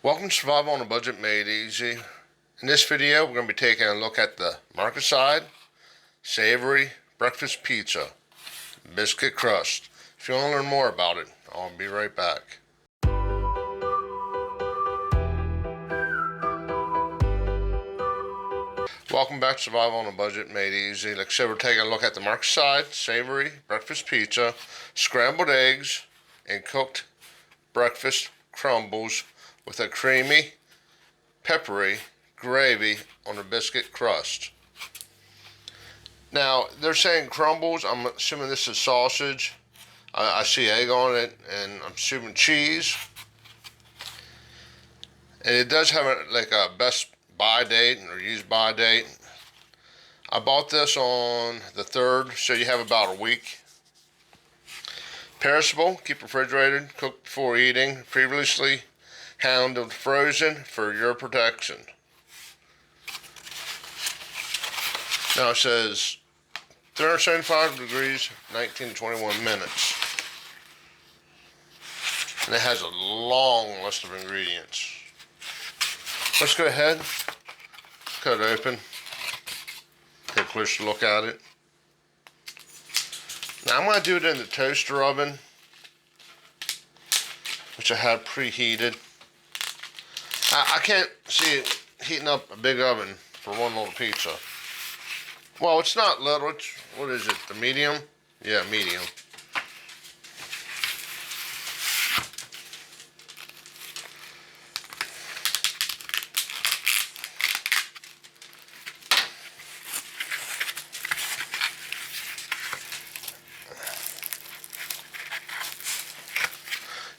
Welcome to Survival on a Budget Made Easy. In this video, we're going to be taking a look at the Marketside Savory Breakfast Pizza Biscuit Crust. If you want to learn more about it, I'll be right back. Welcome back to Survival on a Budget Made Easy. Like I said, we're taking a look at the Marketside Savory Breakfast Pizza, scrambled eggs, and cooked breakfast crumbles with a creamy, peppery gravy on a biscuit crust. Now, they're saying crumbles. I'm assuming this is sausage. I see egg on it, and I'm assuming cheese. And it does have a best buy date or use by date. I bought this on the 3rd, so you have about a week. Perishable, keep refrigerated, cooked before eating, previously handled frozen for your protection. Now it says 375 degrees, 19 to 21 minutes. And it has a long list of ingredients. Let's go ahead, cut it open, take a closer look at it. Now I'm going to do it in the toaster oven, which I have preheated. I can't see it heating up a big oven for one little pizza. Well, it's not little. It's, what is it, the medium? Yeah, medium.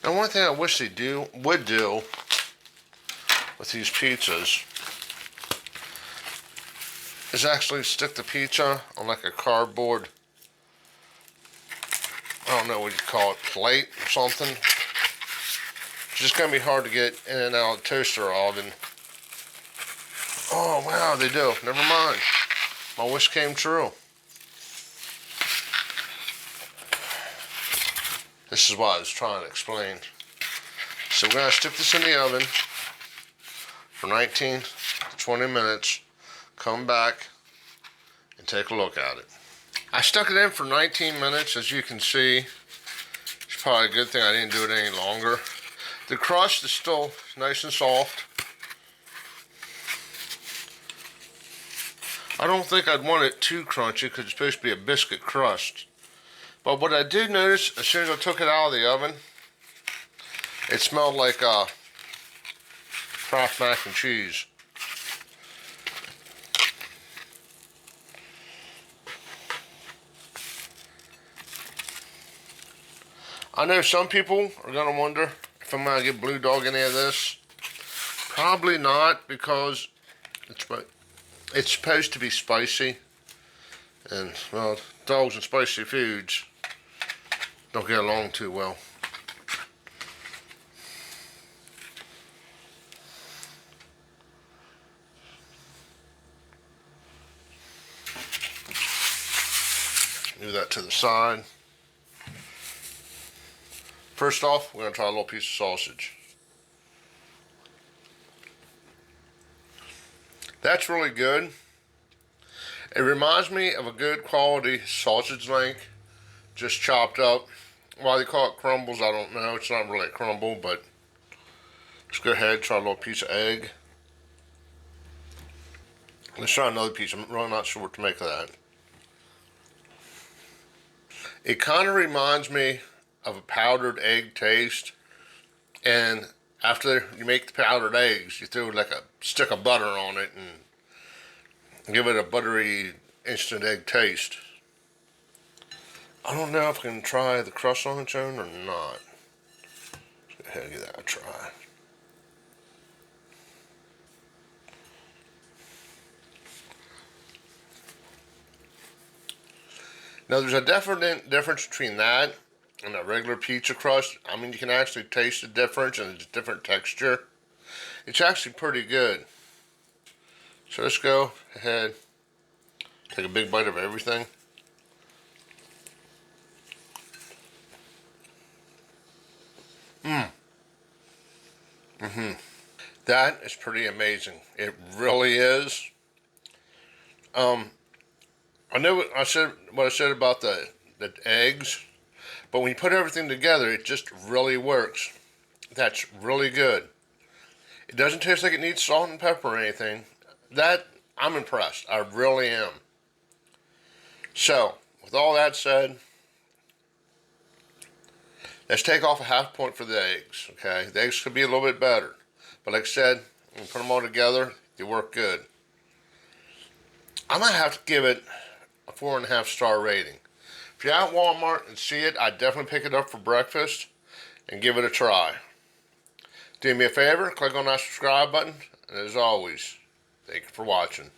Now, one thing I wish they would do with these pizzas is actually stick the pizza on like a cardboard, I don't know what you call it, plate or something. It's just gonna be hard to get in and out of the toaster oven. Oh wow, they do. Never mind. My wish came true. This is what I was trying to explain. So we're gonna stick this in the oven for 19 to 20 minutes, come back and take a look at it. I stuck it in for 19 minutes, as you can see. It's probably a good thing I didn't do it any longer. The crust is still nice and soft. I don't think I'd want it too crunchy because it's supposed to be a biscuit crust. But what I did notice, as soon as I took it out of the oven, it smelled like Kraft mac and cheese. I know some people are going to wonder if I'm going to give Blue Dog any of this. Probably not, because it's supposed to be spicy. And, well, dogs and spicy foods don't get along too well. Move that to the side. First off, we're going to try a little piece of sausage. That's really good. It reminds me of a good quality sausage link, just chopped up. Why they call it crumbles, I don't know. It's not really a crumble, but let's go ahead and try a little piece of egg. Let's try another piece. I'm really not sure what to make of that. It kind of reminds me of a powdered egg taste, and after you make the powdered eggs, you throw like a stick of butter on it and give it a buttery instant egg taste. I don't know if I can try the crust on its own or not. Let's go ahead and give that a try. Now, there's a definite difference between that and a regular pizza crust. I mean, you can actually taste the difference, and it's a different texture. It's actually pretty good. So let's go ahead, take a big bite of everything. That is pretty amazing. It really is. Um, I know what I said about the eggs, but when you put everything together, it just really works. That's really good. It doesn't taste like it needs salt and pepper or anything. That I'm impressed. I really am. So, with all that said, let's take off a half point for the eggs. Okay, the eggs could be a little bit better, but like I said, when you put them all together, they work good. I'm gonna have to give it a 4.5 star rating. If you're at Walmart and see it, I'd definitely pick it up for breakfast and give it a try. Do me a favor, click on that subscribe button, and as always, thank you for watching.